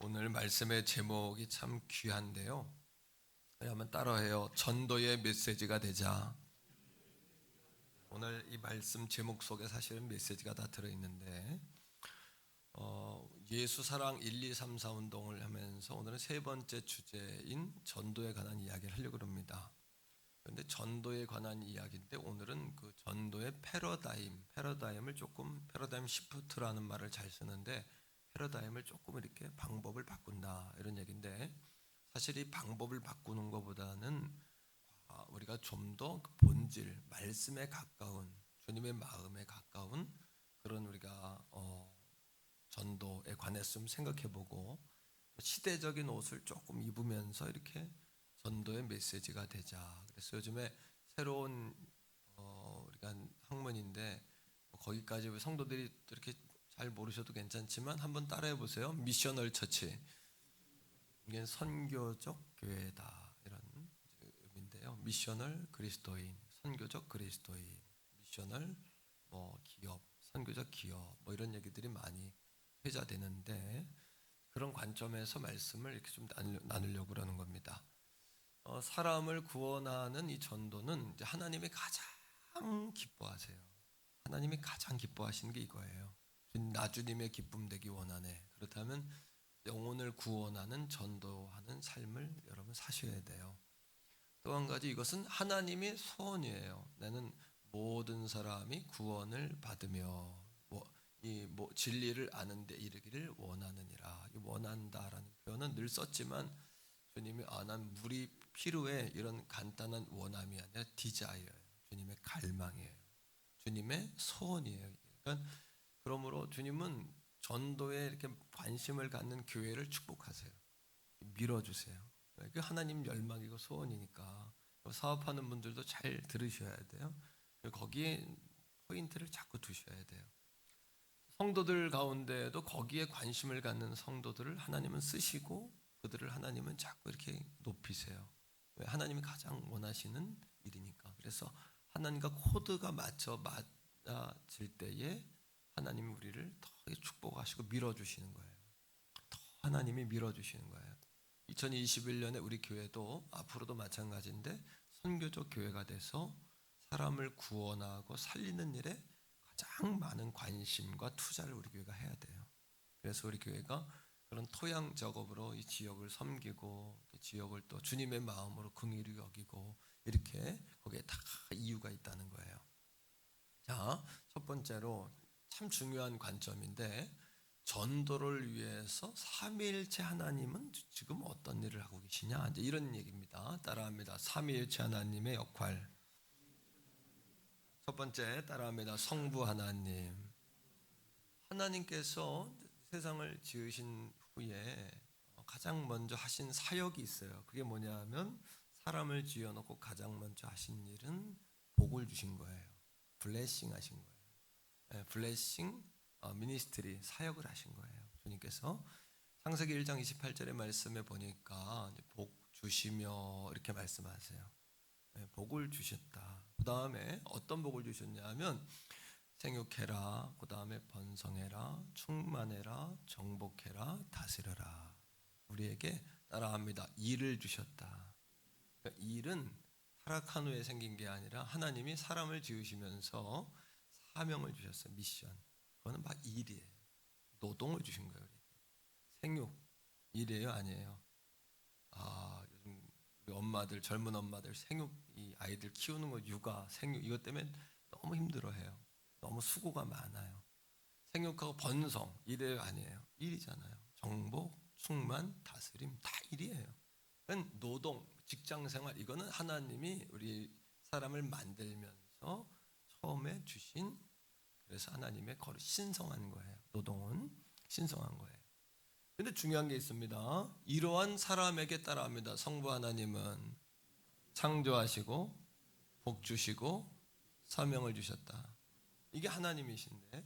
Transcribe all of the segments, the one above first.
오늘 말씀의 제목이 참 귀한데요. 한번 따라해요. 전도의 메시지가 되자. 오늘 이 말씀 제목 속에 사실은 메시지가 다 들어있는데 예수 사랑 1, 2, 3, 4 운동을 하면서 오늘은 세 번째 주제인 전도에 관한 이야기를 하려고 합니다. 그런데 전도에 관한 이야기인데 오늘은 그 전도의 패러다임을 조금 패러다임 시프트라는 말을 잘 쓰는데 패러다임을 조금 이렇게 방법을 바꾼다 이런 얘기인데 사실 이 방법을 바꾸는 것보다는 우리가 좀 더 본질 말씀에 가까운 주님의 마음에 가까운 그런 우리가 전도에 관해서 좀 생각해보고 시대적인 옷을 조금 입으면서 이렇게 전도의 메시지가 되자. 그래서 요즘에 새로운 우리가 한 학문인데 거기까지 성도들이 이렇게 잘 모르셔도 괜찮지만 한번 따라해 보세요. 미셔널 처치. 이게 선교적 교회다 이런 의미인데요. 미셔널 그리스도인, 선교적 그리스도인, 미셔널 기업, 선교적 기업 이런 얘기들이 많이 회자되는데 그런 관점에서 말씀을 이렇게 좀 나누려고 그러는 겁니다. 사람을 구원하는 이 전도는 이제 하나님이 가장 기뻐하세요. 하나님이 가장 기뻐하시는 게 이거예요. 나주님의 기쁨 되기 원하네. 그렇다면 영혼을 구원하는 전도하는 삶을 여러분 사셔야 돼요. 또 한 가지 이것은 하나님의 소원이에요. 나는 모든 사람이 구원을 받으며 진리를 아는 데 이르기를 원하느니라. 이 원한다라는 표현은 늘 썼지만 주님이 난 물이 필요해 이런 간단한 원함이 아니라 디자이어예요. 주님의 갈망이에요. 주님의 소원이에요. 그러니까 그러므로 주님은 전도에 이렇게 관심을 갖는 교회를 축복하세요. 밀어주세요. 그 하나님 열망이고 소원이니까 사업하는 분들도 잘 들으셔야 돼요. 거기에 포인트를 자꾸 두셔야 돼요. 성도들 가운데도 거기에 관심을 갖는 성도들을 하나님은 쓰시고 그들을 하나님은 자꾸 이렇게 높이세요. 왜? 하나님이 가장 원하시는 일이니까. 그래서 하나님과 코드가 맞질 때에 하나님이 우리를 더 축복하시고 밀어주시는 거예요. 더 하나님이 밀어주시는 거예요. 2021년에 우리 교회도 앞으로도 마찬가지인데 선교적 교회가 돼서 사람을 구원하고 살리는 일에 가장 많은 관심과 투자를 우리 교회가 해야 돼요. 그래서 우리 교회가 그런 토양 작업으로 이 지역을 섬기고 지역을 또 주님의 마음으로 긍휼히 여기고 이렇게 거기에 다 이유가 있다는 거예요. 자, 첫 번째로 참 중요한 관점인데 전도를 위해서 삼위일체 하나님은 지금 어떤 일을 하고 계시냐 이제 이런 얘기입니다. 따라합니다. 삼위일체 하나님의 역할. 첫 번째 따라합니다. 성부 하나님. 하나님께서 세상을 지으신 후에 가장 먼저 하신 사역이 있어요. 그게 뭐냐 하면 사람을 지어놓고 가장 먼저 하신 일은 복을 주신 거예요. 블레싱 하신 거예요. 블레싱 미니스트리 사역을 하신 거예요. 주님께서 창세기 1장 28절의 말씀에 보니까 복 주시며 이렇게 말씀하세요. 복을 주셨다. 그 다음에 어떤 복을 주셨냐 하면 생육해라, 그 다음에 번성해라, 충만해라, 정복해라, 다스려라. 우리에게 따라합니다. 일을 주셨다. 그러니까 일은 타락한 후에 생긴 게 아니라 하나님이 사람을 지으시면서 사명을 주셨어요. 미션. 그거는 막 일이에요. 노동을 주신 거예요. 우리에게. 생육 일이에요, 아니에요? 요즘 우리 엄마들, 젊은 엄마들 생육 이 아이들 키우는 거 육아, 생육 이것 때문에 너무 힘들어해요. 너무 수고가 많아요. 생육하고 번성 일이에요, 아니에요? 일이잖아요. 정복, 충만, 다스림 다 일이에요. 그건 노동, 직장 생활 이거는 하나님이 우리 사람을 만들면서 처음에 주신 그래서 하나님의 거룩 신성한 거예요. 노동은 신성한 거예요. 근데 중요한 게 있습니다. 이러한 사람에게 따라합니다. 성부 하나님은 창조하시고 복 주시고 사명을 주셨다. 이게 하나님이신데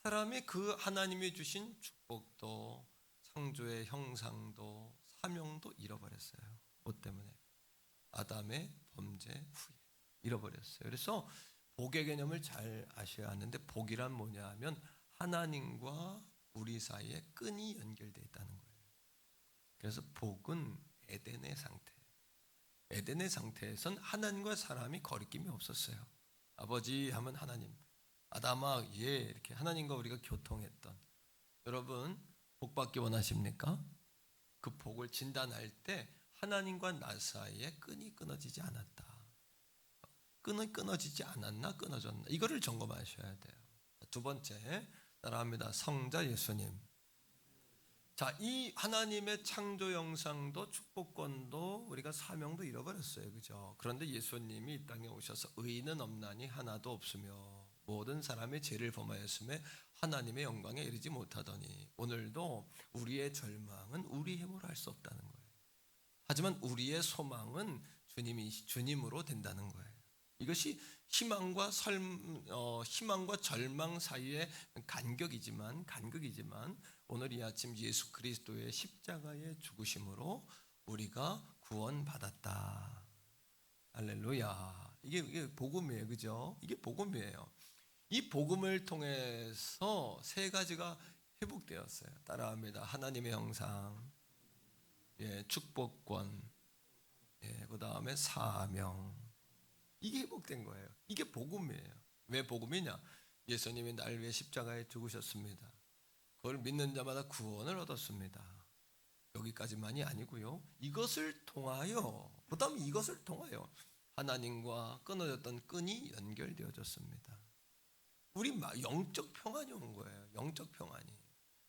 사람이 그 하나님이 주신 축복도 창조의 형상도 사명도 잃어버렸어요. 뭐 때문에? 아담의 범죄 후에 잃어버렸어요. 그래서 복의 개념을 잘 아셔야 하는데 복이란 뭐냐 하면 하나님과 우리 사이에 끈이 연결되어 있다는 거예요. 그래서 복은 에덴의 상태. 에덴의 상태에선 하나님과 사람이 거리낌이 없었어요. 아버지 하면 하나님, 아담아 예 이렇게 하나님과 우리가 교통했던. 여러분 복 받기 원하십니까? 그 복을 진단할 때 하나님과 나 사이에 끈이 끊어지지 않았다. 끈은 끊어지지 않았나 끊어졌나 이거를 점검하셔야 돼요. 두 번째 따라합니다. 성자 예수님. 자, 이 하나님의 창조 영상도 축복권도 우리가 사명도 잃어버렸어요. 그죠? 그런데 예수님이 이 땅에 오셔서 의인은 없나니 하나도 없으며 모든 사람이 죄를 범하였음에 하나님의 영광에 이르지 못하더니 오늘도 우리의 절망은 우리 힘으로 할 수 없다는 거예요. 하지만 우리의 소망은 주님으로 된다는 거예요. 이것이 희망과 절망 사이의 간격이지만 오늘 이 아침 예수 그리스도의 십자가의 죽으심으로 우리가 구원받았다. 할렐루야. 이게 복음이에요. 그죠? 이게 복음이에요. 이 복음을 통해서 세 가지가 회복되었어요. 따라합니다. 하나님의 형상, 축복권, 그 다음에 사명. 이게 회복된 거예요. 이게 복음이에요. 왜 복음이냐? 예수님이 날 위해 십자가에 죽으셨습니다. 그걸 믿는 자마다 구원을 얻었습니다. 여기까지만이 아니고요. 이것을 통하여 하나님과 끊어졌던 끈이 연결되어졌습니다. 우리 영적 평안이 온 거예요. 영적 평안이.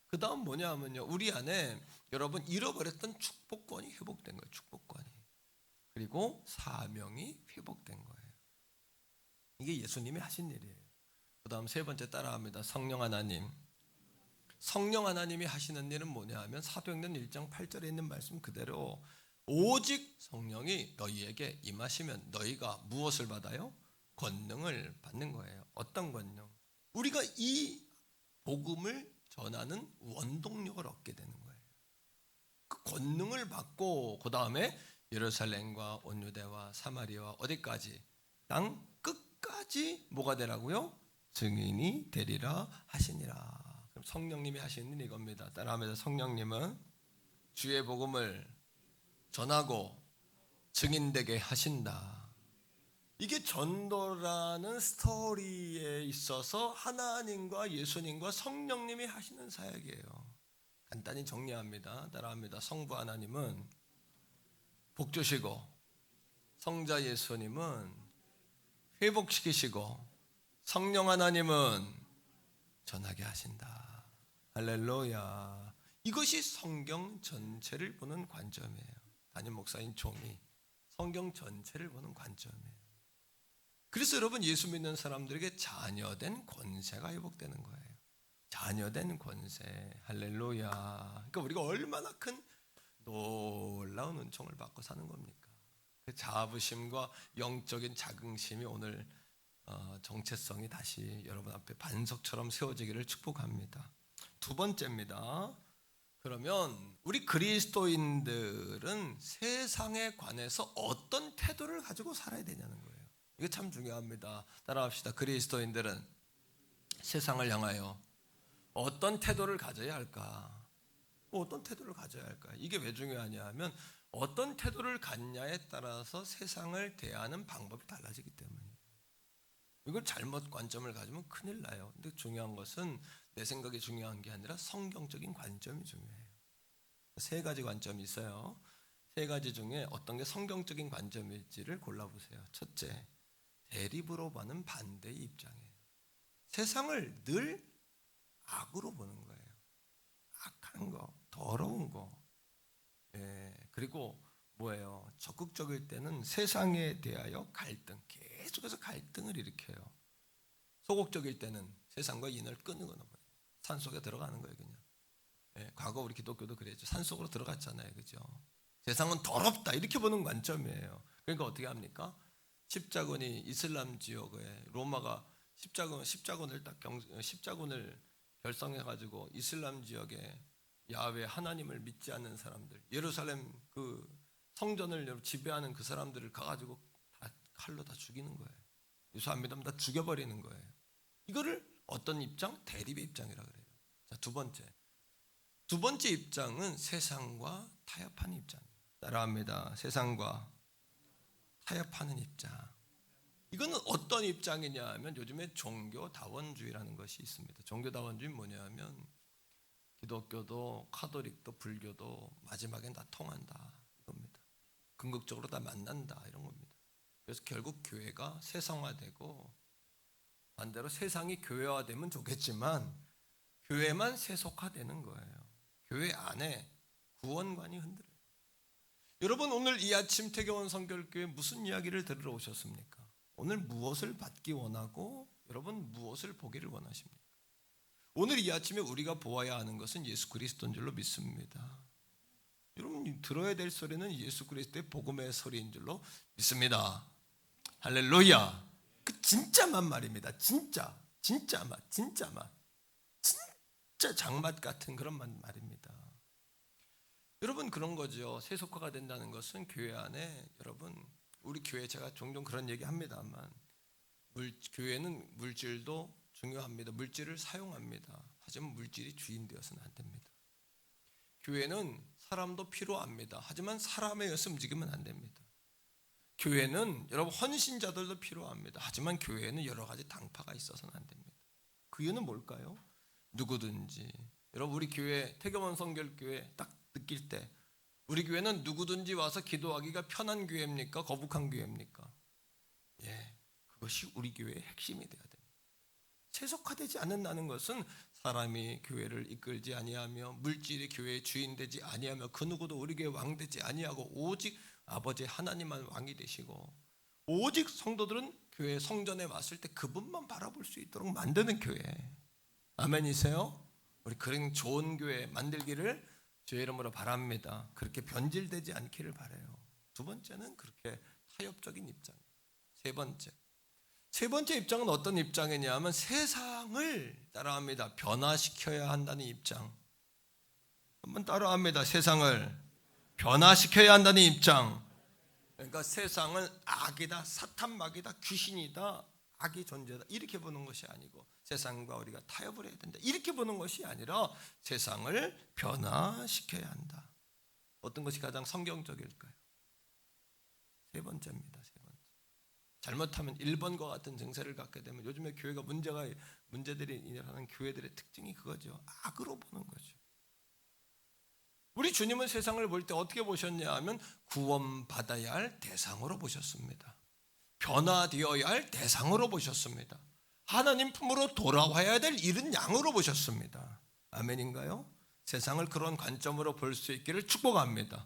그 다음 뭐냐 하면요. 우리 안에 여러분 잃어버렸던 축복권이 회복된 거예요. 축복권이. 그리고 사명이 회복된 거예요. 이게 예수님이 하신 일이에요. 그 다음 세 번째 따라합니다. 성령 하나님. 성령 하나님이 하시는 일은 뭐냐 하면 사도행전 1장 8절에 있는 말씀 그대로 오직 성령이 너희에게 임하시면 너희가 무엇을 받아요? 권능을 받는 거예요. 어떤 권능? 우리가 이 복음을 전하는 원동력을 얻게 되는 거예요. 그 권능을 받고 그 다음에 예루살렘과 온 유대와 사마리아와 어디까지? 땅 끝까지 뭐가 되라고요? 증인이 되리라 하시니라. 그럼 성령님이 하시는 일이 이겁니다. 따라하면서 성령님은 주의 복음을 전하고 증인되게 하신다. 이게 전도라는 스토리에 있어서 하나님과 예수님과 성령님이 하시는 사역이에요. 간단히 정리합니다. 따라합니다. 성부 하나님은 복 주시고 성자 예수님은 회복시키시고 성령 하나님은 전하게 하신다. 할렐루야. 이것이 성경 전체를 보는 관점이에요. 담임 목사인 종이 성경 전체를 보는 관점이에요. 그래서 여러분 예수 믿는 사람들에게 자녀된 권세가 회복되는 거예요. 자녀된 권세. 할렐루야. 그러니까 우리가 얼마나 큰 놀라운 은총을 받고 사는 겁니까? 그 자부심과 영적인 자긍심이 오늘 정체성이 다시 여러분 앞에 반석처럼 세워지기를 축복합니다. 두 번째입니다. 그러면 우리 그리스도인들은 세상에 관해서 어떤 태도를 가지고 살아야 되냐는 거예요. 이거 참 중요합니다. 따라합시다. 그리스도인들은 세상을 향하여 어떤 태도를 가져야 할까? 어떤 태도를 가져야 할까? 이게 왜 중요하냐 하면 어떤 태도를 갖냐에 따라서 세상을 대하는 방법이 달라지기 때문이에요. 이걸 잘못 관점을 가지면 큰일 나요. 근데 중요한 것은 내 생각이 중요한 게 아니라 성경적인 관점이 중요해요. 세 가지 관점이 있어요. 세 가지 중에 어떤 게 성경적인 관점일지를 골라보세요. 첫째, 대립으로 보는 반대의 입장이에요. 세상을 늘 악으로 보는 거예요. 악한 거, 더러운 거. 그리고 뭐예요? 적극적일 때는 세상에 대하여 갈등, 계속해서 갈등을 일으켜요. 소극적일 때는 세상과 인을 끊는 거예요. 산속에 들어가는 거예요, 그냥. 과거 우리 기독교도 그랬죠. 산속으로 들어갔잖아요, 그죠? 세상은 더럽다 이렇게 보는 관점이에요. 그러니까 어떻게 합니까? 십자군이 이슬람 지역에 로마가 십자군을 결성해가지고 이슬람 지역에 야훼 하나님을 믿지 않는 사람들, 예루살렘 그 성전을 지배하는 그 사람들을 가가지고 다 칼로 다 죽이는 거예요. 예수 안 믿으면 다 죽여버리는 거예요. 이거를 어떤 입장? 대립의 입장이라 그래요. 자, 두 번째 입장은 세상과 타협하는 입장. 따라합니다. 세상과 타협하는 입장. 이거는 어떤 입장이냐 하면 요즘에 종교다원주의라는 것이 있습니다. 종교다원주의는 뭐냐면 기독교도 카톨릭도 불교도 마지막엔 다 통한다 이겁니다. 궁극적으로 다 만난다 이런 겁니다. 그래서 결국 교회가 세상화되고 반대로 세상이 교회화되면 좋겠지만 교회만 세속화되는 거예요. 교회 안에 구원관이 흔들려요. 여러분 오늘 이 아침 태교원 성결교회 무슨 이야기를 들으러 오셨습니까? 오늘 무엇을 받기 원하고 여러분 무엇을 보기를 원하십니까? 오늘 이 아침에 우리가 보아야 하는 것은 예수 그리스도인 줄로 믿습니다. 여러분 들어야 될 소리는 예수 그리스도의 복음의 소리인 줄로 믿습니다. 할렐루야. 그 진짜만 말입니다. 진짜 맛, 진짜 장맛 같은 그런 말입니다. 여러분 그런 거죠. 세속화가 된다는 것은 교회 안에 여러분 우리 교회 제가 종종 그런 얘기 합니다만 교회는 물질도 중요합니다. 물질을 사용합니다. 하지만 물질이 주인 되어서는 안 됩니다. 교회는 사람도 필요합니다. 하지만 사람에 의해서 움직이면 안 됩니다. 교회는 여러분 헌신자들도 필요합니다. 하지만 교회에는 여러 가지 당파가 있어서는 안 됩니다. 그 이유는 뭘까요? 누구든지 여러분 우리 교회 태교원 성결교회 딱 느낄 때 우리 교회는 누구든지 와서 기도하기가 편한 교회입니까? 거북한 교회입니까? 예, 그것이 우리 교회의 핵심이 되어야 됩니다. 세속화되지 않는다는 것은 사람이 교회를 이끌지 아니하며 물질이 교회의 주인 되지 아니하며 그 누구도 우리 교회 왕 되지 아니하고 오직 아버지 하나님만 왕이 되시고 오직 성도들은 교회 성전에 왔을 때 그분만 바라볼 수 있도록 만드는 교회. 아멘이세요? 우리 그런 좋은 교회 만들기를 주의 이름으로 바랍니다. 그렇게 변질되지 않기를 바라요. 두 번째는 그렇게 타협적인 입장. 세 번째 입장은 어떤 입장이냐 하면 세상을 따라합니다. 변화시켜야 한다는 입장. 한번 따라합니다. 세상을 변화시켜야 한다는 입장. 그러니까 세상은 악이다, 사탄막이다, 귀신이다, 악이 존재다 이렇게 보는 것이 아니고 세상과 우리가 타협을 해야 된다 이렇게 보는 것이 아니라 세상을 변화시켜야 한다. 어떤 것이 가장 성경적일까요? 세 번째입니다. 세 번째. 잘못하면 1번과 같은 증세를 갖게 되면 요즘에 교회가 문제들이 일어나는 교회들의 특징이 그거죠. 악으로 보는 거죠. 우리 주님은 세상을 볼 때 어떻게 보셨냐 하면 구원받아야 할 대상으로 보셨습니다. 변화되어야 할 대상으로 보셨습니다. 하나님 품으로 돌아와야 될 이른 양으로 보셨습니다. 아멘인가요? 세상을 그런 관점으로 볼 수 있기를 축복합니다.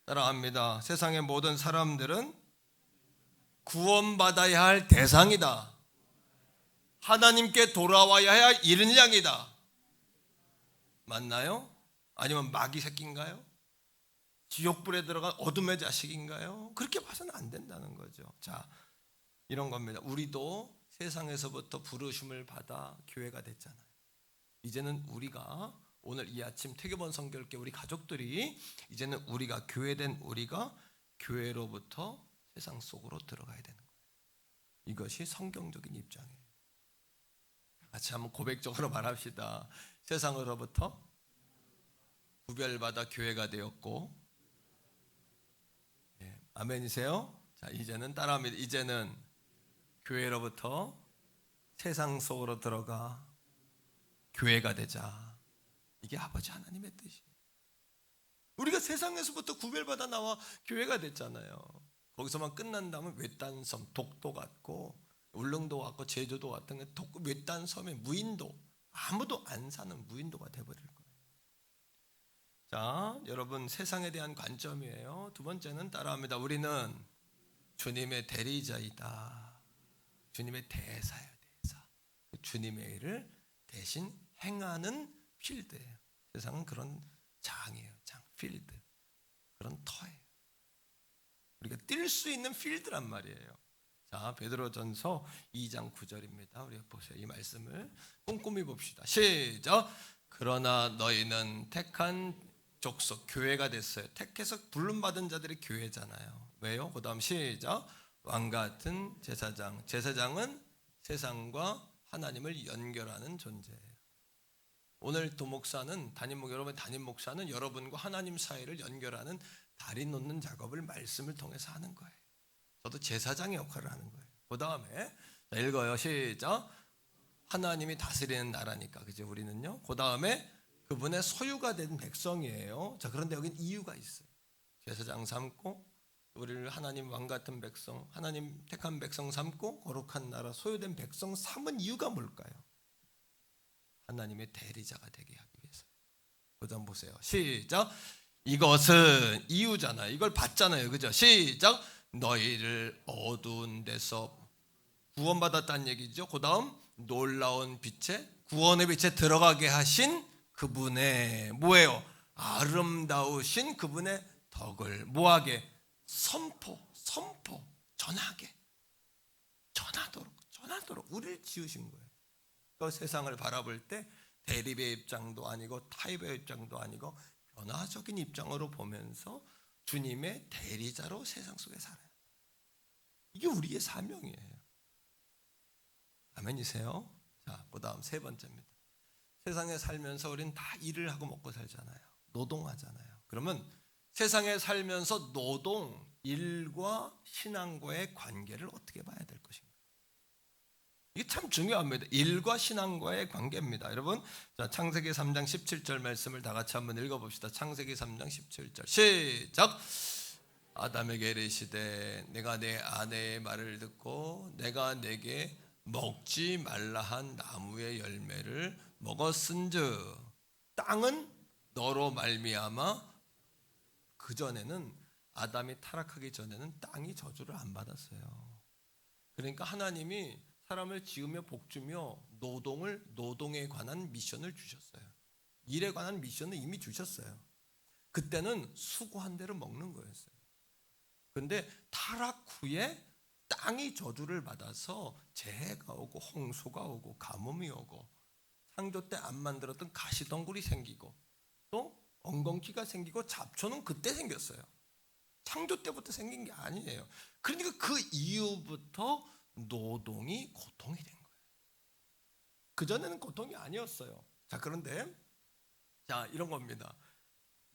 따라합니다. 세상의 모든 사람들은 구원받아야 할 대상이다. 하나님께 돌아와야 할 이른 양이다. 맞나요? 아니면 마귀 새끼인가요? 지옥불에 들어간 어둠의 자식인가요? 그렇게 봐서는 안 된다는 거죠. 자, 이런 겁니다. 우리도 세상에서부터 부르심을 받아 교회가 됐잖아요. 이제는 우리가 오늘 이 아침 태교본 성결교 우리 가족들이 이제는 우리가 교회된 우리가 교회로부터 세상 속으로 들어가야 되는 거예요. 이것이 성경적인 입장이에요. 같이 한번 고백적으로 말합시다. 세상으로부터 구별받아 교회가 되었고, 예, 아멘이세요? 자, 이제는 따라합니다. 이제는 교회로부터 세상 속으로 들어가 교회가 되자. 이게 아버지 하나님의 뜻이에요. 우리가 세상에서부터 구별받아 나와 교회가 됐잖아요. 거기서만 끝난다면 외딴 섬, 독도 같고 울릉도 같고 제주도 같은 외딴 섬의 무인도, 아무도 안 사는 무인도가 돼버릴 거예요. 자, 여러분 세상에 대한 관점이에요. 두 번째는 따라합니다. 우리는 주님의 대리자이다. 주님의 대사야, 대사. 주님의 일을 대신 행하는 필드예요. 세상은 그런 장이에요. 장, 필드. 그런 터예요. 우리가 뛸 수 있는 필드란 말이에요. 자, 베드로전서 2장 9절입니다. 우리 보세요. 이 말씀을 꼼꼼히 봅시다. 시작. 그러나 너희는 택한 족속, 교회가 됐어요. 택해서 부름받은 자들이 교회잖아요. 왜요? 그 다음 시작. 왕같은 제사장. 제사장은 세상과 하나님을 연결하는 존재예요. 오늘 여러분 담임 목사는 여러분과 하나님 사이를 연결하는 다리 놓는 작업을 말씀을 통해서 하는 거예요. 저도 제사장의 역할을 하는 거예요. 그 다음에 읽어요. 시작. 하나님이 다스리는 나라니까, 그죠? 우리는요. 그 다음에 그분의 소유가 된 백성이에요. 자, 그런데 여긴 이유가 있어요. 제사장 삼고 우리를 하나님 왕 같은 백성, 하나님 택한 백성 삼고 거룩한 나라, 소유된 백성 삼은 이유가 뭘까요? 하나님의 대리자가 되게 하기 위해서. 그 다음 보세요. 시작. 이것은 이유잖아요. 이걸 받잖아요. 그죠? 시작. 너희를 어두운 데서 구원받았다는 얘기죠. 그 다음 놀라운 빛에, 구원의 빛에 들어가게 하신 그분의 뭐예요? 아름다우신 그분의 덕을 뭐하게? 전하도록 우리를 지으신 거예요. 그 세상을 바라볼 때 대립의 입장도 아니고 타협의 입장도 아니고 변화적인 입장으로 보면서 주님의 대리자로 세상 속에 살아요. 이게 우리의 사명이에요. 아멘이세요? 자, 그 다음 세 번째입니다. 세상에 살면서 우리는 다 일을 하고 먹고 살잖아요. 노동하잖아요. 그러면 세상에 살면서 노동, 일과 신앙과의 관계를 어떻게 봐야 될 것인가? 이게 참 중요합니다. 일과 신앙과의 관계입니다. 여러분, 자, 창세기 3장 17절 말씀을 다 같이 한번 읽어봅시다. 창세기 3장 17절 시작. 아담에게 이르시되 내가 내 아내의 말을 듣고 내가 내게 먹지 말라 한 나무의 열매를 먹었은즉 땅은 너로 말미암아, 그전에는 아담이 타락하기 전에는 땅이 저주를 안 받았어요. 그러니까 하나님이 사람을 지으며 복주며 노동에 관한 미션을 주셨어요. 일에 관한 미션을 이미 주셨어요. 그때는 수고한 대로 먹는 거였어요. 그런데 타락 후에 땅이 저주를 받아서 재해가 오고 홍수가 오고 가뭄이 오고 창조 때 안 만들었던 가시덩굴이 생기고 또 엉겅퀴가 생기고 잡초는 그때 생겼어요. 창조 때부터 생긴 게 아니에요. 그러니까 그 이후부터 노동이 고통이 된 거예요. 그전에는 고통이 아니었어요. 자, 그런데 자, 이런 겁니다.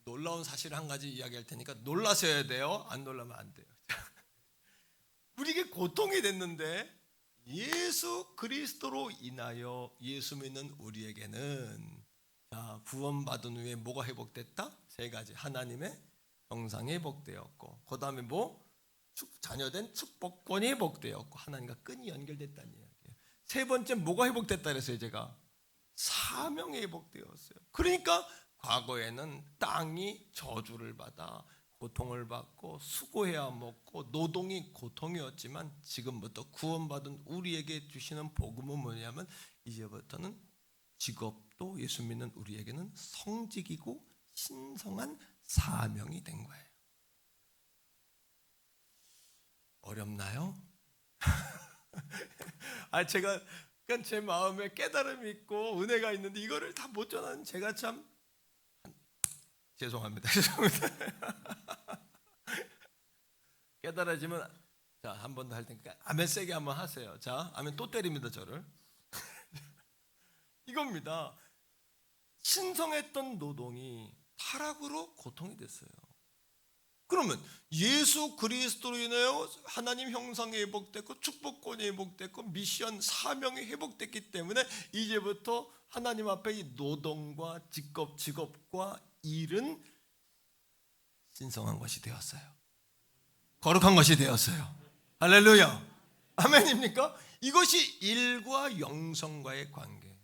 놀라운 사실 한 가지 이야기할 테니까 놀라셔야 돼요. 안 놀라면 안 돼요. 우리에게 고통이 됐는데 예수 그리스도로 인하여 예수 믿는 우리에게는 자, 구원받은 후에 뭐가 회복됐다? 세 가지. 하나님의 형상이 회복되었고, 그 다음에 뭐? 자녀된 축복권이 회복되었고, 하나님과 끈이 연결됐다는 이야기예요. 세 번째 뭐가 회복됐다 그랬어요? 제가 사명이 회복되었어요. 그러니까 과거에는 땅이 저주를 받아 고통을 받고 수고해야 먹고 노동이 고통이었지만 지금부터 구원받은 우리에게 주시는 복음은 뭐냐면 이제부터는 직업도 예수 믿는 우리에게는 성직이고 신성한 사명이 된 거예요. 어렵나요? 제가 그러니까 제 마음에 깨달음이 있고 은혜가 있는데 이거를 다 못 전하는 제가 참 죄송합니다. 깨달아지면 자, 한 번 더 할 테니까 아멘 세게 한번 하세요. 자, 아멘 또 때립니다 저를. 이겁니다. 신성했던 노동이 타락으로 고통이 됐어요. 그러면 예수 그리스도로 인하여 하나님 형상이 회복됐고 축복권이 회복됐고 미션 사명이 회복됐기 때문에 이제부터 하나님 앞에 이 노동과 직업과 일은 신성한 것이 되었어요. 거룩한 것이 되었어요. 할렐루야. 아멘입니까? 이것이 일과 영성과의 관계,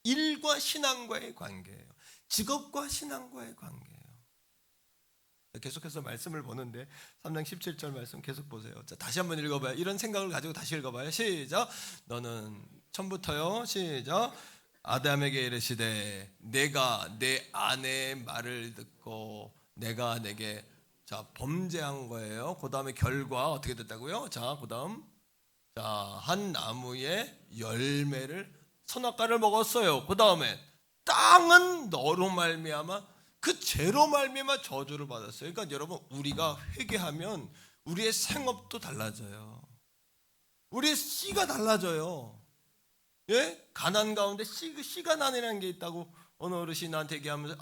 일과 신앙과의 관계예요. 직업과 신앙과의 관계예요. 계속해서 말씀을 보는데 3장 17절 말씀 계속 보세요. 자, 다시 한번 읽어봐요. 이런 생각을 가지고 다시 읽어봐요. 시작. 너는 처음부터요. 시작. 아담에게 이르시되 내가 내 아내의 말을 듣고 내가 내게 자 범죄한 거예요. 그 다음에 결과 어떻게 됐다고요? 자, 그 다음 자 한 나무의 열매를 선악과를 먹었어요. 그 다음에 땅은 너로 말미암아 그 죄로 말미암아 저주를 받았어요. 그러니까 여러분 우리가 회개하면 우리의 생업도 달라져요. 우리의 씨가 달라져요. 예? 가난 가운데 씨가 나내라는 게 있다고 어느 어르신이 나한테 얘기하면서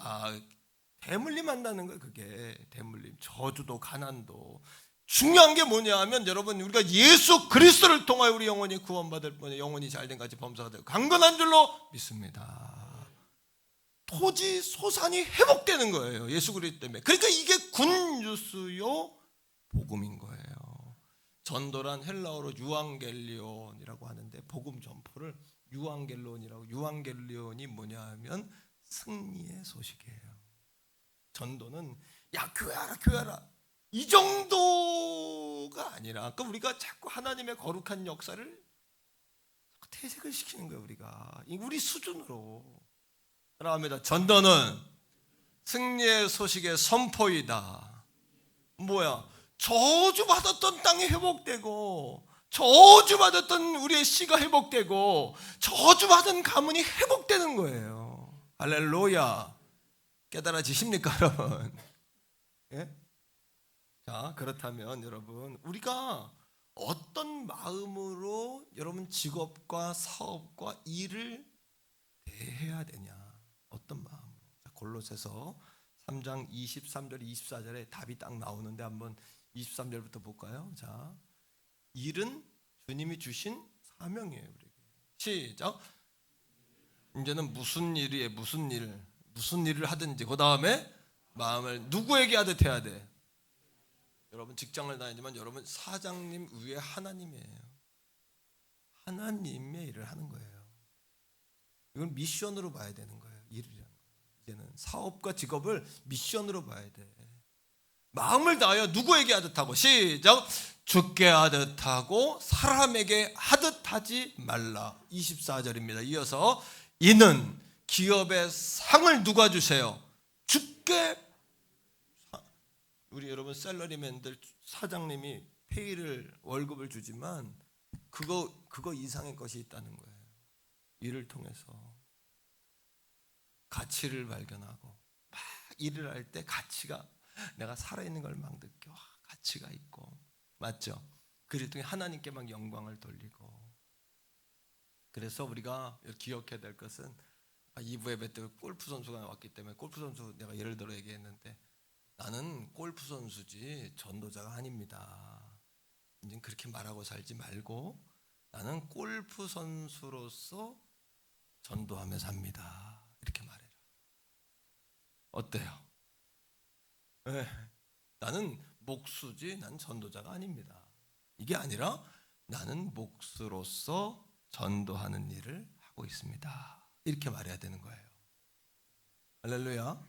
대물림 한다는 거예요. 그게 대물림, 저주도 가난도. 중요한 게 뭐냐 하면 여러분, 우리가 예수 그리스도를 통하여 우리 영혼이 구원받을 뿐에 영혼이 잘된 같이 범사가 되고 강건한 줄로 믿습니다. 토지 소산이 회복되는 거예요, 예수 그리스도 때문에. 그러니까 이게 굿뉴스요 복음인 거예요. 전도란 헬라어로 유앙겔리온이라고 하는데, 복음 전포를 유앙겔리온이라고. 유앙겔리온이 뭐냐 하면 승리의 소식이에요. 전도는 야 교회하라 교회하라 이 정도가 아니라, 그러니까 우리가 자꾸 하나님의 거룩한 역사를 퇴색을 시키는 거예요. 우리가 우리 수준으로. 따라합니다. 전도는 승리의 소식의 선포이다. 뭐야? 저주받았던 땅이 회복되고, 저주받았던 우리의 씨가 회복되고, 저주받은 가문이 회복되는 거예요. 할렐루야. 깨달아지십니까 여러분? 예? 자, 그렇다면 여러분, 우리가 어떤 마음으로 여러분 직업과 사업과 일을 대해야 되냐? 어떤 마음으로? 자, 골로새서 3장 23절 24절에 답이 딱 나오는데 한번 23절부터 볼까요? 자, 일은 주님이 주신 사명이에요, 우리에게. 시작. 이제는 무슨 일이에요? 무슨 일을 하든지 그 다음에 마음을 누구에게 하듯 해야 돼? 여러분 직장을 다니지만 여러분 사장님 위에 하나님이에요. 하나님의 일을 하는 거예요. 이건 미션으로 봐야 되는 거예요. 일이라는 거예요. 이제는 사업과 직업을 미션으로 봐야 돼. 마음을 다하여 누구에게 하듯 하고, 시작. 주께 하듯 하고 사람에게 하듯 하지 말라. 24절입니다. 이어서 이는 기업의 상을 누가 주세요? 주께. 우리 여러분 셀러리맨들 사장님이 페이를 월급을 주지만 그거 이상의 것이 있다는 거예요. 일을 통해서 가치를 발견하고 막 일을 할 때 가치가, 내가 살아있는 걸 막 느껴. 가치가 있고, 맞죠? 그를 통해 하나님께 막 영광을 돌리고. 그래서 우리가 기억해야 될 것은, 2부 예배 때 골프 선수가 왔기 때문에 골프 선수 내가 예를 들어 얘기했는데, 나는 골프 선수지 전도자가 아닙니다. 이제 그렇게 말하고 살지 말고, 나는 골프 선수로서 전도하며 삽니다. 이렇게 말해라. 어때요? 네. 나는 목수지 난 전도자가 아닙니다. 이게 아니라 나는 목수로서 전도하는 일을 하고 있습니다. 이렇게 말해야 되는 거예요. 할렐루야.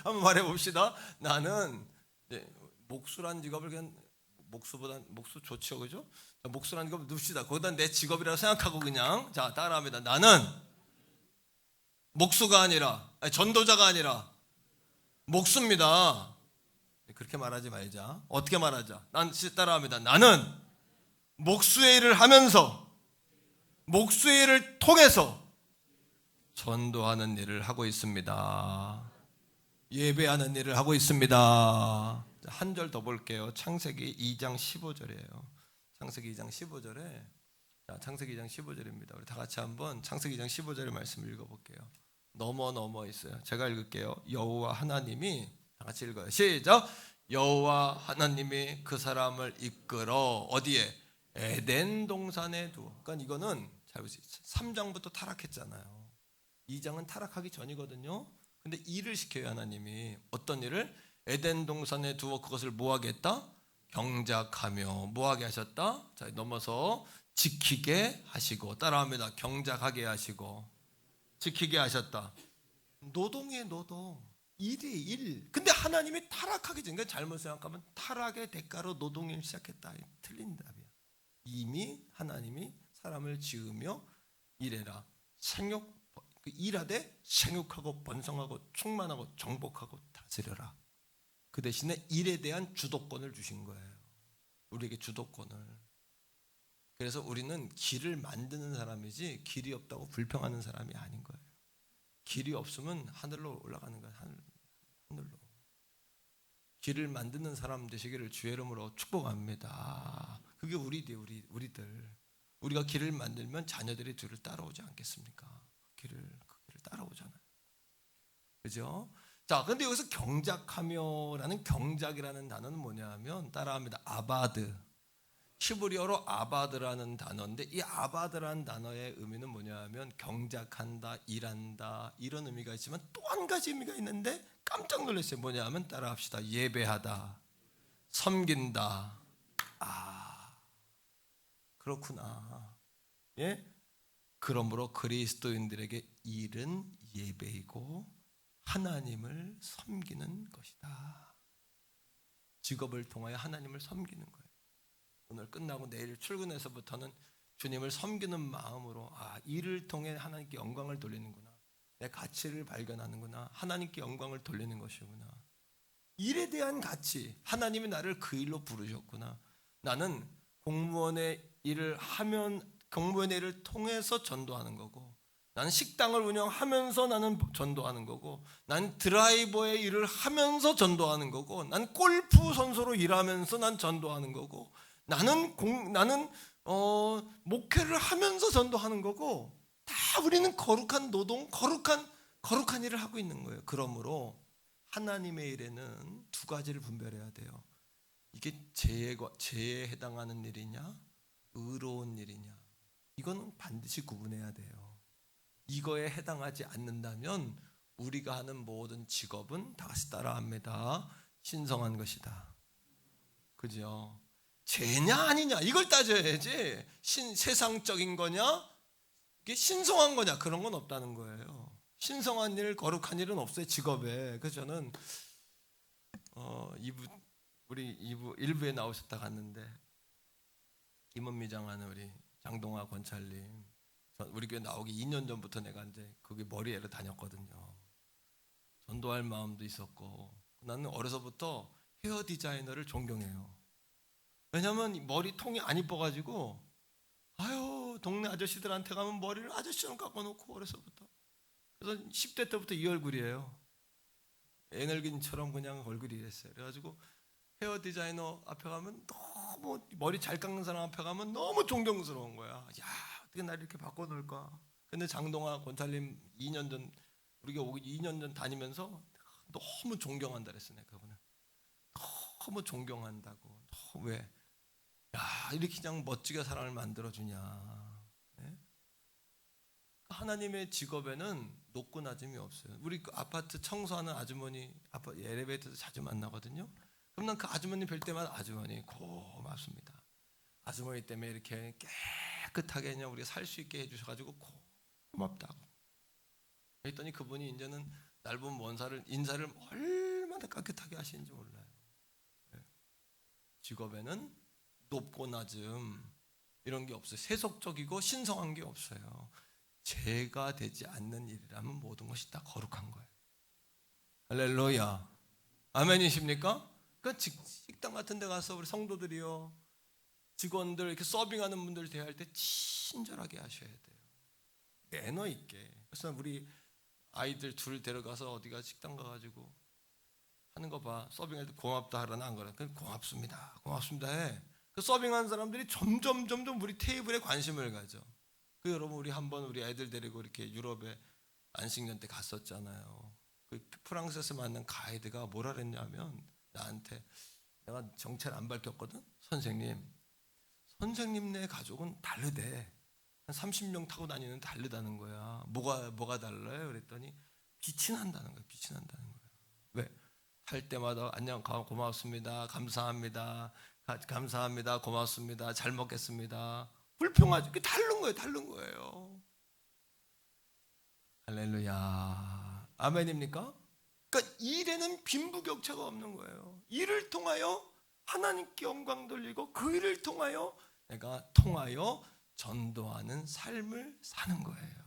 한번 말해봅시다. 나는 목수란 직업을 그냥, 목수 좋죠, 그죠? 목수란 직업을 둡시다. 거기다 내 직업이라고 생각하고 그냥, 자, 따라합니다. 나는 목수가 아니라, 전도자가 아니라 목수입니다. 그렇게 말하지 말자. 어떻게 말하자? 따라합니다. 나는 목수의 일을 하면서, 목수의 일을 통해서 전도하는 일을 하고 있습니다. 예배하는 일을 하고 있습니다. 한 절 더 볼게요. 창세기 2장 15절이에요. 창세기 2장 15절에, 자, 창세기 2장 15절입니다. 우리 다 같이 한번 창세기 2장 15절의 말씀을 읽어볼게요. 넘어 있어요. 제가 읽을게요. 여호와 하나님이, 다 같이 읽어요. 시작. 여호와 하나님이 그 사람을 이끌어 어디에? 에덴 동산에 두어. 그러니까 이거는 잘 보세요. 3장부터 타락했잖아요. 2장은 타락하기 전이거든요. 근데 일을 시켜요. 하나님이 어떤 일을? 에덴 동산에 두어 그것을 뭐하게 했다? 경작하며. 뭐하게 하셨다? 자, 넘어서 지키게 하시고. 따라합니다. 경작하게 하시고 지키게 하셨다. 노동이에요. 노동. 일이 일. 근데 하나님이 타락하기 전에, 잘못 생각하면 타락의 대가로 노동을 시작했다. 틀린 답이야. 이미 하나님이 사람을 지으며 일해라, 일하되 생육하고 번성하고 충만하고 정복하고 다스려라. 그 대신에 일에 대한 주도권을 주신 거예요. 우리에게 주도권을. 그래서 우리는 길을 만드는 사람이지 길이 없다고 불평하는 사람이 아닌 거예요. 길이 없으면 하늘로 올라가는 거예요. 하늘로. 길을 만드는 사람 되시기를 주의 이름으로 축복합니다. 그게 우리들. 우리가 길을 만들면 자녀들이 뒤를 따라오지 않겠습니까? 그 길을 따라오잖아요. 그죠? 자, 근데 여기서 경작하며라는 경작이라는 단어는 뭐냐 하면 따라합니다. 아바드. 히브리어로 아바드라는 단어인데 이 아바드라는 단어의 의미는 뭐냐 하면 경작한다, 일한다 이런 의미가 있지만 또 한 가지 의미가 있는데 깜짝 놀랐어요. 뭐냐 하면 따라합시다. 예배하다, 섬긴다. 아, 그렇구나. 예? 그러므로 그리스도인들에게 일은 예배이고 하나님을 섬기는 것이다. 직업을 통하여 하나님을 섬기는 거예요. 오늘 끝나고 내일 출근해서부터는 주님을 섬기는 마음으로 일을 통해 하나님께 영광을 돌리는구나. 내 가치를 발견하는구나. 하나님께 영광을 돌리는 것이구나. 일에 대한 가치, 하나님이 나를 그 일로 부르셨구나. 나는 공무원의 일을 통해서 전도하는 거고, 나는 식당을 운영하면서 나는 전도하는 거고, 난 드라이버의 일을 하면서 전도하는 거고, 난 골프 선수로 일하면서 난 전도하는 거고, 나는 목회를 하면서 전도하는 거고, 다 우리는 거룩한 노동, 거룩한 일을 하고 있는 거예요. 그러므로 하나님의 일에는 두 가지를 분별해야 돼요. 이게 죄에 해당하는 일이냐, 의로운 일이냐. 이거는 반드시 구분해야 돼요. 이거에 해당하지 않는다면 우리가 하는 모든 직업은 다 같이 따라합니다. 신성한 것이다. 그죠? 죄냐 아니냐 이걸 따져야지. 세상적인 거냐, 이게 신성한 거냐 그런 건 없다는 거예요. 신성한 일, 거룩한 일은 없어요 직업에. 그래서 저는 우리 1부에 나오셨다 갔는데 임원미장하는 우리 장동아 권찰님, 우리 교회 나오기 2년 전부터 내가 이제 거기 머리애를 다녔거든요. 전도할 마음도 있었고 나는 어려서부터 헤어 디자이너를 존경해요. 왜냐하면 머리통이 안 이뻐가지고 동네 아저씨들한테 가면 머리를 아저씨처럼 깎아놓고 어려서부터. 그래서 10대 때부터 이 얼굴이에요. 애널긴처럼 그냥 얼굴이 이랬어요. 그래가지고 헤어 디자이너 앞에 가면 너무 머리 잘 깎는 사람 앞에 가면 너무 존경스러운 거야. 야, 어떻게 나를 이렇게 바꿔놓을까? 근데 장동아 권찰님 2년 전 우리가 오기 2년 전 다니면서 너무 존경한다 그랬어. 내가 그분을 너무 존경한다고. 왜? 야, 이렇게 그냥 멋지게 사람을 만들어주냐. 네? 하나님의 직업에는 높고 낮음이 없어요. 우리 그 아파트 청소하는 아주머니 엘리베이터에서 자주 만나거든요. 그럼 난 그 아주머니 뵐 때마다 아주머니 고맙습니다. 아주머니 때문에 이렇게 깨끗하게 그냥 우리가 살 수 있게 해주셔가지고 고맙다고. 그랬더니 그분이 이제는 넓은 인사를 얼마나 깨끗하게 하시는지 몰라요. 직업에는 높고 낮음 이런 게 없어요. 세속적이고 신성한 게 없어요. 죄가 되지 않는 일이라면 모든 것이 다 거룩한 거예요. 할렐루야. 아멘이십니까? 그 식당 같은 데 가서 우리 성도들이요, 직원들 이렇게 서빙하는 분들 대할 때 친절하게 하셔야 돼요. 매너 있게. 그래서 우리 아이들 둘 데려가서 어디가 식당 가가지고 하는 거 봐. 서빙할 때 고맙다 하라나 안 그래? 그냥 고맙습니다 해. 그 서빙하는 사람들이 점점 우리 테이블에 관심을 가져. 그 여러분 우리 한번 우리 애들 데리고 이렇게 유럽에 안식년 때 갔었잖아요. 그 프랑스에서 만난 가이드가 뭐라 그랬냐면 나한테, 내가 정체를 안 밝혔거든. 선생님네 가족은 다르대. 한 30명 타고 다니는 다르다는 거야. 뭐가 달라요? 그랬더니 빛이 난다는 거야. 왜? 할 때마다 안녕, 고맙습니다, 감사합니다, 고맙습니다, 잘 먹겠습니다. 불평하죠. 그게 다른 거예요. 할렐루야. 아멘입니까? 그러니까 일에는 빈부격차가 없는 거예요. 일을 통하여 하나님께 영광 돌리고 그 일을 통하여 내가 전도하는 삶을 사는 거예요.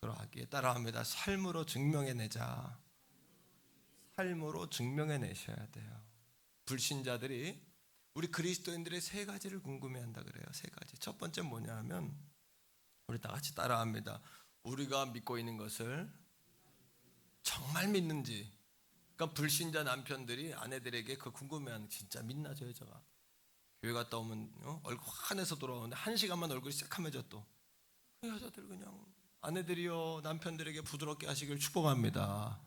그러하기에 따라합니다. 삶으로 증명해내자. 삶으로 증명해내셔야 돼요. 불신자들이 우리 그리스도인들의 세 가지를 궁금해한다 그래요. 세 가지. 첫 번째 뭐냐 하면 우리 다 같이 따라합니다. 우리가 믿고 있는 것을 정말 믿는지. 그러니까 불신자 남편들이 아내들에게 그 궁금해하는, 진짜 믿나 저 여자가? 교회 갔다 오면 얼굴 환해서 돌아오는데 1시간만 얼굴이 새카매져. 또 그 여자들 그냥 아내들이여 남편들에게 부드럽게 하시길 축복합니다.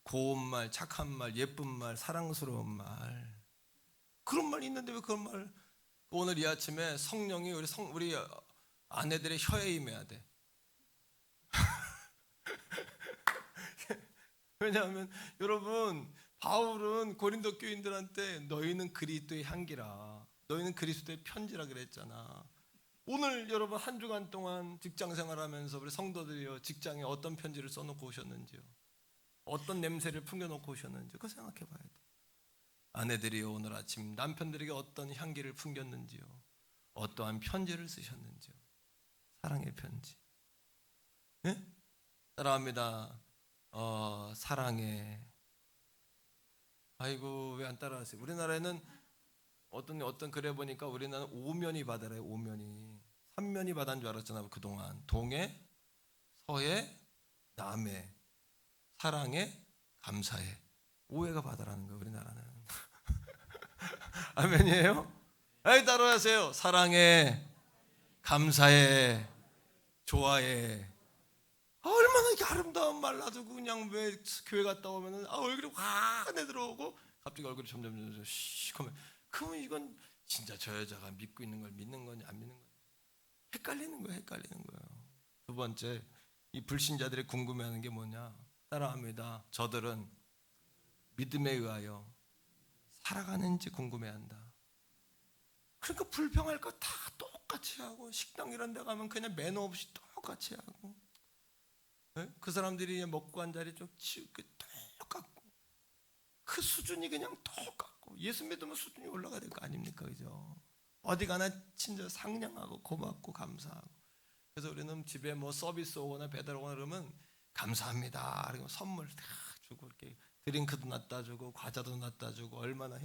고운 말, 착한 말, 예쁜 말, 사랑스러운 말, 그런 말 있는데 왜 그런 말? 오늘 이 아침에 성령이 우리 아내들의 혀에 임해야 돼. 왜냐하면 여러분, 바울은 고린도 교인들한테 너희는 그리스도의 향기라, 너희는 그리스도의 편지라 그랬잖아. 오늘 여러분 한 주간 동안 직장 생활하면서 우리 성도들이요, 직장에 어떤 편지를 써놓고 오셨는지요, 어떤 냄새를 풍겨놓고 오셨는지 그거 생각해 봐야 돼. 아내들이요, 오늘 아침 남편들에게 어떤 향기를 풍겼는지요, 어떠한 편지를 쓰셨는지요. 사랑의 편지. 예? 따라합니다. 사랑해. 아이고, 왜 안 따라하세요? 우리나라에는 어떤 글에 보니까 우리나라는 오면이 바다래요. 오면이. 삼면이 바다인 줄 알았잖아요, 그동안. 동해, 서해, 남해. 사랑해, 감사해. 오해가 바다라는 거예요, 우리나라는. 아멘이에요? 아이, 따라하세요. 사랑해, 감사해, 좋아해. 얼마나 이렇게 아름다운 말 놔두고 그냥 왜 교회 갔다 오면은 얼굴이 환해 들어오고 갑자기 얼굴이 점점 시커매. 그러면 이건 진짜 저 여자가 믿고 있는 걸 믿는 거냐 안 믿는 거냐 헷갈리는 거예요. 두 번째, 이 불신자들이 궁금해하는 게 뭐냐? 따라합니다. 저들은 믿음에 의하여 살아가는지 궁금해한다. 그러니까 불평할 거 다 똑같이 하고, 식당 이런 데 가면 그냥 매너 없이 똑같이 하고, 그 사람들이 먹고 한 자리 좀 치우고 똑같고, 그 수준이 그냥 똑같고, 예수 믿으면 수준이 올라가야 될 거 아닙니까? 그죠? 어디 가나 진짜 상냥하고 고맙고 감사하고. 그래서 우리는 집에 뭐 서비스 오거나 배달 오거나 그러면 감사합니다, 그리고 선물 다 주고, 이렇게 드링크도 놨다 주고 과자도 놨다 주고. 얼마나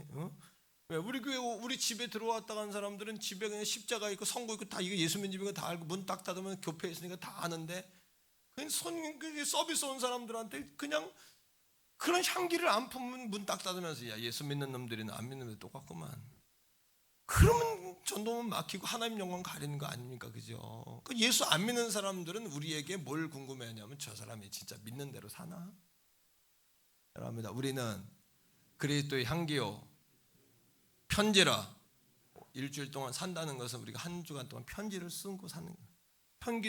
왜 우리 교회, 우리 집에 들어왔다 간 사람들은 집에 그냥 십자가 있고 성고 있고 다 이거 예수 믿는 집인 거 다 알고, 문 딱 닫으면 교회 있으니까 다 아는데, 그냥 서비스 온 사람들한테 그냥 그런 향기를 안 품으면 문 딱 닫으면서 야, 예수 믿는 놈들이나 안 믿는 놈들 똑같구만. 그러면 전도문 막히고 하나님 영광 가리는 거 아닙니까? 그죠? 예수 안 믿는 사람들은 우리에게 뭘 궁금해하냐면 저 사람이 진짜 믿는 대로 사나? 여러분입니다. 우리는 그리스도의 향기요 편지라. 일주일 동안 산다는 것은 우리가 한 주간 동안 편지를 쓰고 사는 거예요.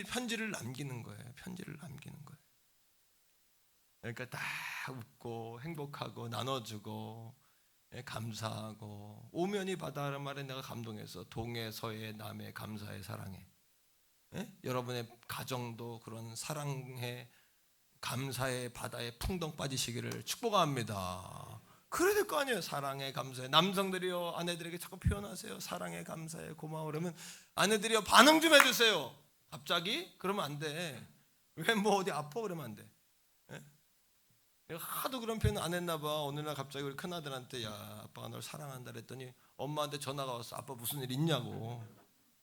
편지를 남기는 거예요. 편지를 남기는 거예요. 그러니까 다 웃고 행복하고 나눠주고 감사하고. 오면이 바다라는 말에 내가 감동해서 동해, 서해, 남해, 감사해, 사랑해. 여러분의 가정도 그런 사랑해, 감사해 바다에 풍덩 빠지시기를 축복합니다. 그래야 될 거 아니에요. 사랑해, 감사해. 남성들이요, 아내들에게 자꾸 표현하세요. 사랑해, 감사해, 고마워. 그러면 아내들이요, 반응 좀 해주세요. 갑자기? 그러면 안 돼. 왜 뭐 어디 아파? 그러면 안 돼. 내가 하도 그런 표현 안 했나 봐. 어느 날 갑자기 우리 큰아들한테 야, 아빠가 널 사랑한다 그랬더니 엄마한테 전화가 왔어. 아빠 무슨 일 있냐고.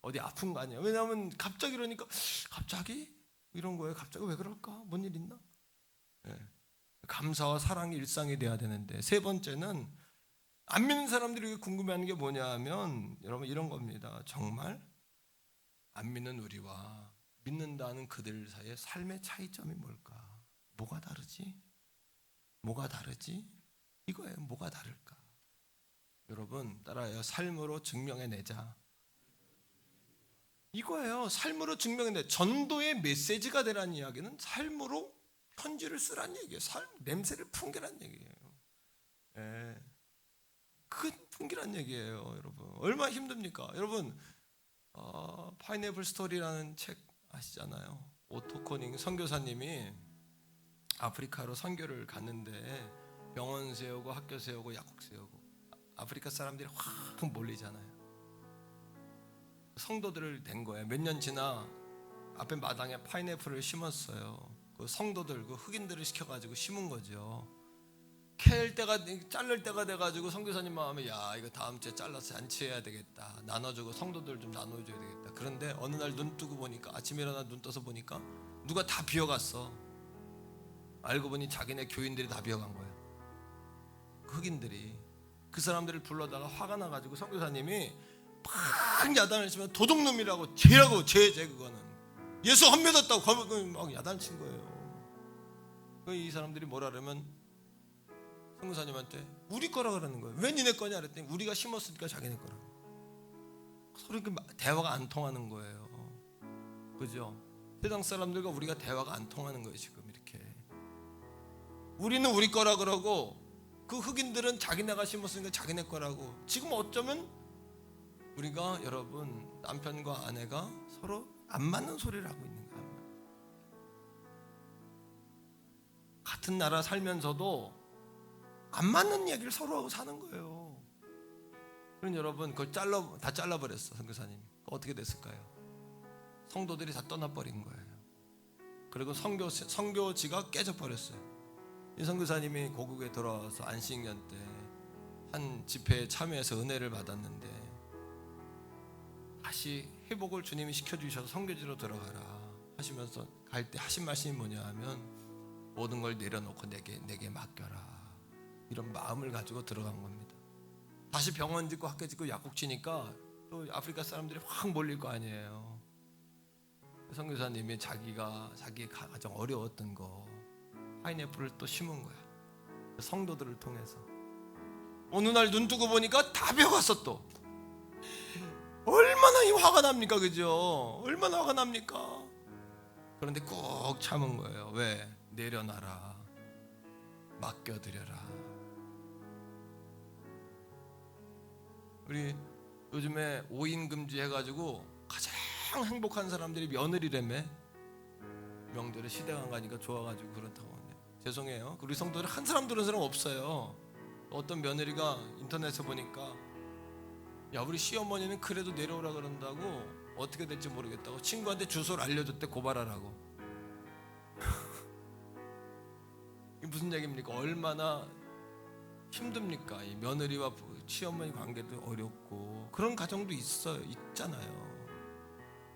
어디 아픈 거 아니야? 왜냐하면 갑자기 그러니까 갑자기? 이런 거예요. 갑자기 왜 그럴까? 뭔 일 있나? 감사와 사랑이 일상이 돼야 되는데. 세 번째는 안 믿는 사람들이 궁금해하는 게 뭐냐 하면 여러분 이런 겁니다. 정말 안 믿는 우리와 믿는다는 그들 사이의 삶의 차이점이 뭘까? 뭐가 다르지? 뭐가 다르지? 이거예요. 뭐가 다를까? 여러분 따라요. 삶으로 증명해내자. 이거예요. 삶으로 증명해내. 전도의 메시지가 되라는 이야기는 삶으로 편지를 쓰란 얘기예요. 삶 냄새를 풍기란 얘기예요. 그 풍기란 얘기예요. 여러분 얼마나 힘듭니까? 여러분 파인애플 스토리라는 책 아시잖아요. 오토코닝 선교사님이 아프리카로 선교를 갔는데 병원 세우고 학교 세우고 약국 세우고 아프리카 사람들이 확 몰리잖아요. 성도들을 낸 거예요. 몇 년 지나 앞에 마당에 파인애플을 심었어요. 그 성도들, 그 흑인들을 시켜가지고 심은 거죠. 자를 때가 돼가지고 선교사님 마음에 야, 이거 다음 주에 잘라서 잔치해야 되겠다. 나눠주고 성도들 좀 나눠줘야 되겠다. 그런데 어느 날 눈 뜨고 보니까 아침에 일어나 눈 떠서 보니까 누가 다 비어갔어. 알고 보니 자기네 교인들이 다 비어간 거예요. 흑인들이. 그 사람들을 불러다가 화가 나가지고 선교사님이 막 야단을 치면 도둑놈이라고 죄라고 죄 그거는 예수 안 믿었다고 막 야단 친 거예요. 이 사람들이 뭐라 그러면 선교사님한테 우리 거라 그러는 거예요. 왜 니네 거냐 그랬더니 우리가 심었으니까 자기네 거라. 서로 대화가 안 통하는 거예요. 그죠? 세상 사람들과 우리가 대화가 안 통하는 거예요. 지금 이렇게 우리는 우리 거라 그러고 그 흑인들은 자기네가 심었으니까 자기네 거라고. 지금 어쩌면 우리가 여러분 남편과 아내가 서로 안 맞는 소리를 하고 있는 거예요. 같은 나라 살면서도 안 맞는 얘기를 서로 하고 사는 거예요. 그럼 여러분 그걸 다 잘라버렸어. 선교사님 어떻게 됐을까요? 성도들이 다 떠나버린 거예요. 그리고 성교지가 깨져버렸어요. 이 선교사님이 고국에 돌아와서 안식년 때 한 집회에 참여해서 은혜를 받았는데 다시 회복을 주님이 시켜주셔서 성교지로 들어가라 하시면서 갈 때 하신 말씀이 뭐냐 하면 모든 걸 내려놓고 내게 맡겨라, 이런 마음을 가지고 들어간 겁니다. 다시 병원 짓고 학교 짓고 약국 지니까 또 아프리카 사람들이 확 몰릴 거 아니에요. 선교사님이 자기 가장 어려웠던 거 파인애플을 또 심은 거야. 성도들을 통해서. 어느 날 눈 뜨고 보니까 다 배워갔어. 또 얼마나 이 화가 납니까? 그죠? 얼마나 화가 납니까? 그런데 꼭 참은 거예요. 왜? 내려놔라, 맡겨드려라. 우리 요즘에 5인 금지 해가지고 가장 행복한 사람들이 며느리라며. 명절에 시댁 안 가니까 좋아가지고 그렇다고. 죄송해요. 우리 성도들 한 사람 들은 사람 없어요. 어떤 며느리가 인터넷에 보니까 야 우리 시어머니는 그래도 내려오라 그런다고 어떻게 될지 모르겠다고 친구한테 주소를 알려줬대. 고발하라고. 이게 무슨 얘기입니까? 얼마나 힘듭니까? 이 며느리와 시어머니 관계도 어렵고 그런 가정도 있잖아요.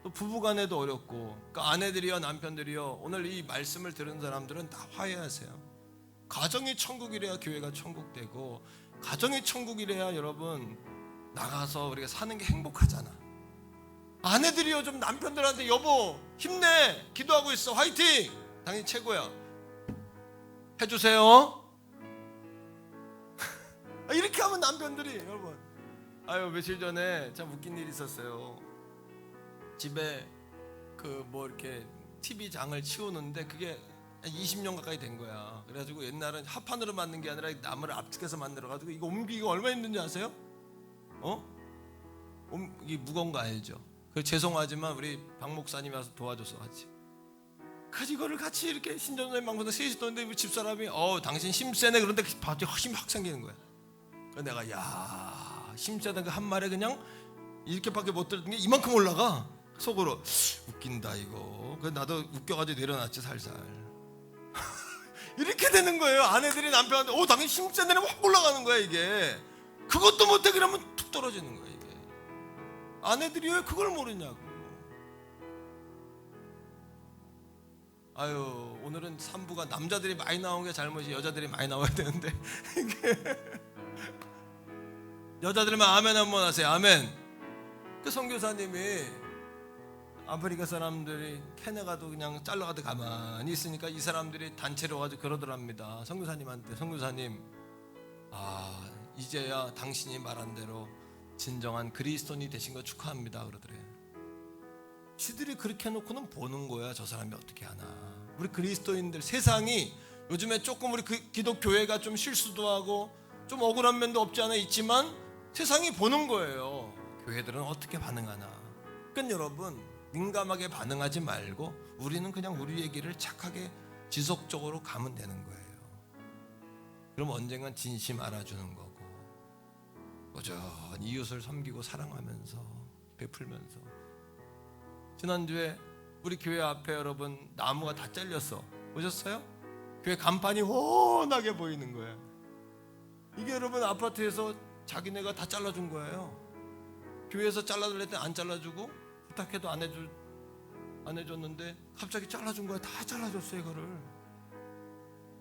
또 부부간에도 어렵고. 그러니까 아내들이요 남편들이요 오늘 이 말씀을 들은 사람들은 다 화해하세요. 가정이 천국이래야 교회가 천국되고, 가정이 천국이래야 여러분 나가서 우리가 사는 게 행복하잖아. 아내들이요 좀 남편들한테 여보 힘내, 기도하고 있어, 화이팅, 당연히 최고야, 해주세요. 이렇게 하면 남편들이 여러분. 며칠 전에 참 웃긴 일이 있었어요. 집에 이렇게 TV장을 치우는데 그게 20년 가까이 된 거야. 그래가지고 옛날은 합판으로 만든 게 아니라 나무를 압축해서 만들어가지고 이거 옮기기가 얼마나 힘든지 아세요? 이게 무거운 거 알죠? 그래서 죄송하지만 우리 박 목사님이 와서 도와줘서 같이. 그래서 이거를 같이 이렇게 신전도에 망보다 셋이 도는데 집사람이 당신 힘 세네. 그런데 갑자기 힘이 확 생기는 거야. 그래서 내가 힘 세다 그 한 말에 그냥 이렇게밖에 못 들었던 게 이만큼 올라가. 속으로 웃긴다 이거. 그래서 나도 웃겨가지고 내려놨지 살살. 이렇게 되는 거예요. 아내들이 남편한테 당연히 힘센 데는 확 올라가는 거야 이게. 그것도 못해 그러면 툭 떨어지는 거야 이게. 아내들이 왜 그걸 모르냐고. 오늘은 3부가 남자들이 많이 나온 게 잘못이 여자들이 많이 나와야 되는데 여자들만 아멘 한번 하세요. 아멘. 그 선교사님이 아프리카 사람들이 캐나다도 그냥 잘라가도 가만히 있으니까 이 사람들이 단체로 와가지고 그러더랍니다. 선교사님한테, 선교사님 이제야 당신이 말한 대로 진정한 그리스도인이 되신 거 축하합니다 그러더래요. 지들이 그렇게 해놓고는 보는 거야. 저 사람이 어떻게 하나. 우리 그리스도인들, 세상이 요즘에 조금 우리 기독교회가 좀 실수도 하고 좀 억울한 면도 없지 않아 있지만 세상이 보는 거예요. 교회들은 어떻게 반응하나. 그러니까 여러분 민감하게 반응하지 말고 우리는 그냥 우리의 길을 착하게 지속적으로 가면 되는 거예요. 그럼 언젠간 진심 알아주는 거고 꾸준히 이웃을 섬기고 사랑하면서 베풀면서. 지난주에 우리 교회 앞에 여러분 나무가 다 잘렸어. 보셨어요? 교회 간판이 훤하게 보이는 거예요. 이게 여러분 아파트에서 자기네가 다 잘라준 거예요. 교회에서 잘라달래 때 안 잘라주고 부탁해도 안 해줬는데 갑자기 잘라준 거야. 다 잘라줬어요. 이거를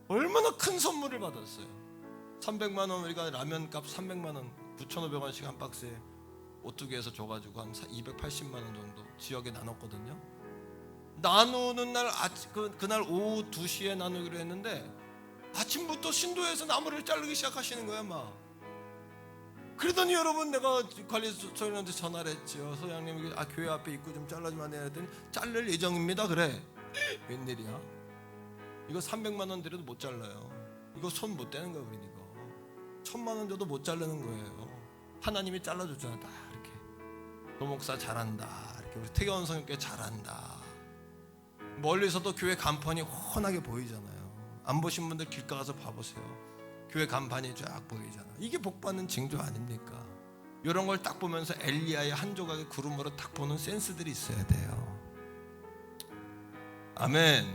얼마나 큰 선물을 받았어요. 300만 원. 우리가 라면 값 300만 원 9,500원씩 한 박스에 오뚜기에서 줘가지고 한 280만 원 정도 지역에 나눴거든요. 나누는 날 그날 오후 2시에 나누기로 했는데 아침부터 신도에서 나무를 자르기 시작하시는 거야 막. 그러더니 여러분, 내가 관리소장님한테 전화를 했죠. 소장님, 교회 앞에 입구 좀 잘라주면 안 되냐 했더니 자를 예정입니다. 그래. 웬일이야? 이거 300만 원 들여도 못 잘라요. 이거 손 못 대는 거야. 우린 이거 1000만 원 줘도 못 자르는 거예요. 하나님이 잘라줬잖아. 다 이렇게 노목사 잘한다, 이렇게 우리 태교원 성교회 잘한다. 멀리서도 교회 간판이 훤하게 보이잖아요. 안 보신 분들 길가 가서 봐보세요. 교회 간판이 쫙 보이잖아. 이게 복받는 징조 아닙니까? 이런 걸 딱 보면서 엘리야의 한 조각의 구름으로 딱 보는 센스들이 있어야 돼요. 아멘.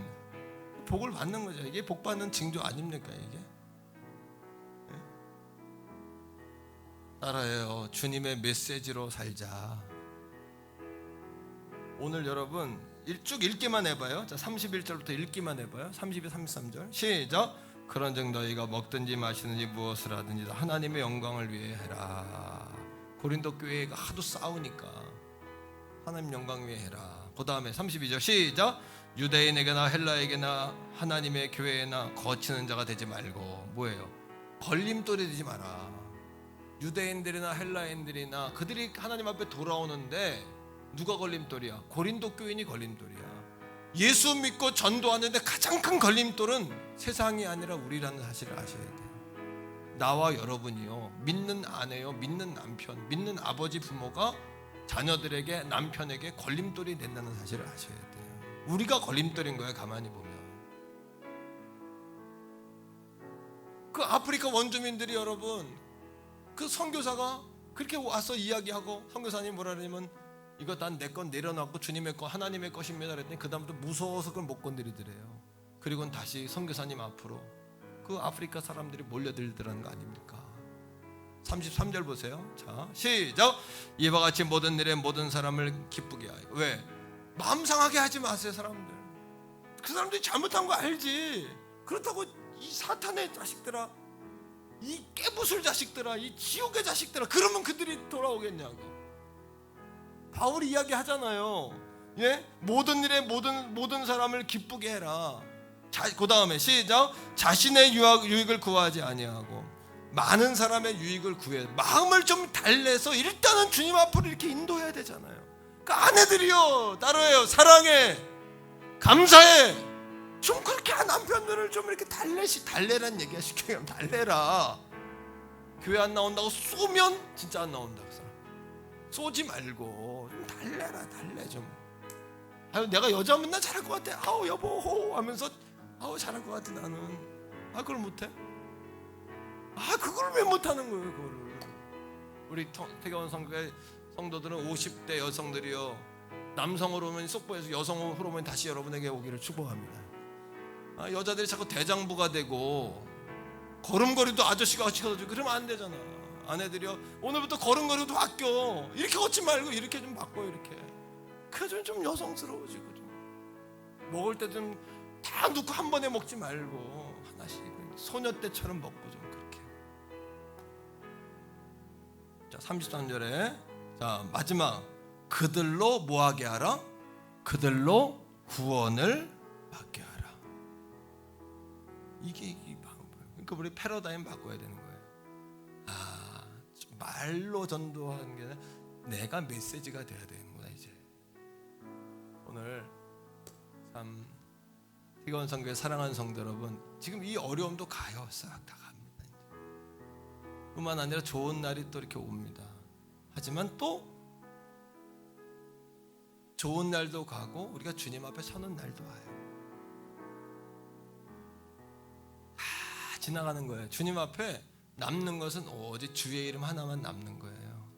복을 받는 거죠. 이게 복받는 징조 아닙니까? 이게 따라해요. 주님의 메시지로 살자. 오늘 여러분 쭉 읽기만 해봐요. 자, 31절부터 읽기만 해봐요. 32, 33절 시작. 그런즉 너희가 먹든지 마시든지 무엇을 하든지 하나님의 영광을 위해 해라. 고린도 교회가 하도 싸우니까 하나님 영광 위해 해라. 그 다음에 32절 시작. 유대인에게나 헬라에게나 하나님의 교회에나 거치는 자가 되지 말고, 뭐예요? 걸림돌이 되지 마라. 유대인들이나 헬라인들이나 그들이 하나님 앞에 돌아오는데 누가 걸림돌이야? 고린도 교인이 걸림돌이야. 예수 믿고 전도하는데 가장 큰 걸림돌은 세상이 아니라 우리라는 사실을 아셔야 돼요. 나와 여러분이요, 믿는 아내요, 믿는 남편, 믿는 아버지 부모가 자녀들에게, 남편에게 걸림돌이 된다는 사실을 아셔야 돼요. 우리가 걸림돌인 거야. 가만히 보면 그 아프리카 원주민들이 여러분, 그 선교사가 그렇게 와서 이야기하고, 선교사님 뭐라 그러냐면 이거 난 내 건 내려놨고 주님의 거, 하나님의 것입니다 그랬더니 그 다음부터 무서워서 그걸 못 건드리더래요. 그리고는 다시 선교사님 앞으로 그 아프리카 사람들이 몰려들더라는 거 아닙니까? 33절 보세요. 자 시작. 이와 같이 모든 일에 모든 사람을 기쁘게 하여. 왜? 마음 상하게 하지 마세요. 사람들, 그 사람들이 잘못한 거 알지. 그렇다고 이 사탄의 자식들아, 이 깨부술 자식들아, 이 지옥의 자식들아, 그러면 그들이 돌아오겠냐고. 바울이 이야기하잖아요. 예? 모든 일에 모든 사람을 기쁘게 해라. 그 다음에 시작. 자신의 유익을 구하지 아니하고 많은 사람의 유익을 구해. 마음을 좀 달래서 일단은 주님 앞으로 이렇게 인도해야 되잖아요. 그 아내들이요, 따로해요. 사랑해, 감사해. 좀 그렇게 남편들을 좀 이렇게 달래란 얘기야. 쉽게 하면 달래라. 교회 안 나온다고 쏘면 진짜 안 나온다. 쏘지 말고 좀 달래라. 달래 좀. 아유, 내가 여자면 나 잘할 것 같아. 아우 여보 호 하면서 아우 잘할 것 같아 나는. 아 그걸 못해? 아 그걸 왜 못하는 거예요? 그거를. 우리 태교원 성교회 성도들은 50대 여성들이요, 남성 호르몬이 속보해서 여성 호르몬이 다시 여러분에게 오기를 축복합니다. 아, 여자들이 자꾸 대장부가 되고 걸음걸이도 아저씨가 시켜가지고 그러면 안 되잖아. 아내들이요, 오늘부터 걸음걸이도 바뀌어. 이렇게 걷지 말고 이렇게 좀 바꿔. 이렇게. 그래서 좀 여성스러워지고, 좀 먹을 때 좀 다 넣고 한 번에 먹지 말고 하나씩 소녀 때처럼 먹고 좀 그렇게. 자 33절에 자 마지막, 그들로 뭐하게 하라? 그들로 구원을 받게 하라. 이게 이 방법이에요. 그러니까 우리 패러다임 바꿔야 되는 거예요. 말로 전도하는 게 아니라 내가 메시지가 돼야 되는구나. 이제 오늘 참 태교원 성교회 사랑하는 성도 여러분, 지금 이 어려움도 가요. 싹 다 갑니다. 뿐만 아니라 좋은 날이 또 이렇게 옵니다. 하지만 또 좋은 날도 가고 우리가 주님 앞에 서는 날도 와요. 다 지나가는 거예요. 주님 앞에 남는 것은 오직 주의 이름 하나만 남는 거예요.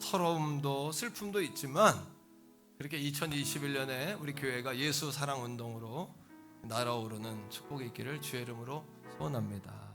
서러움도 슬픔도 있지만 그렇게 2021년에 우리 교회가 예수 사랑 운동으로 날아오르는 축복이 있기를 주의 이름으로 소원합니다.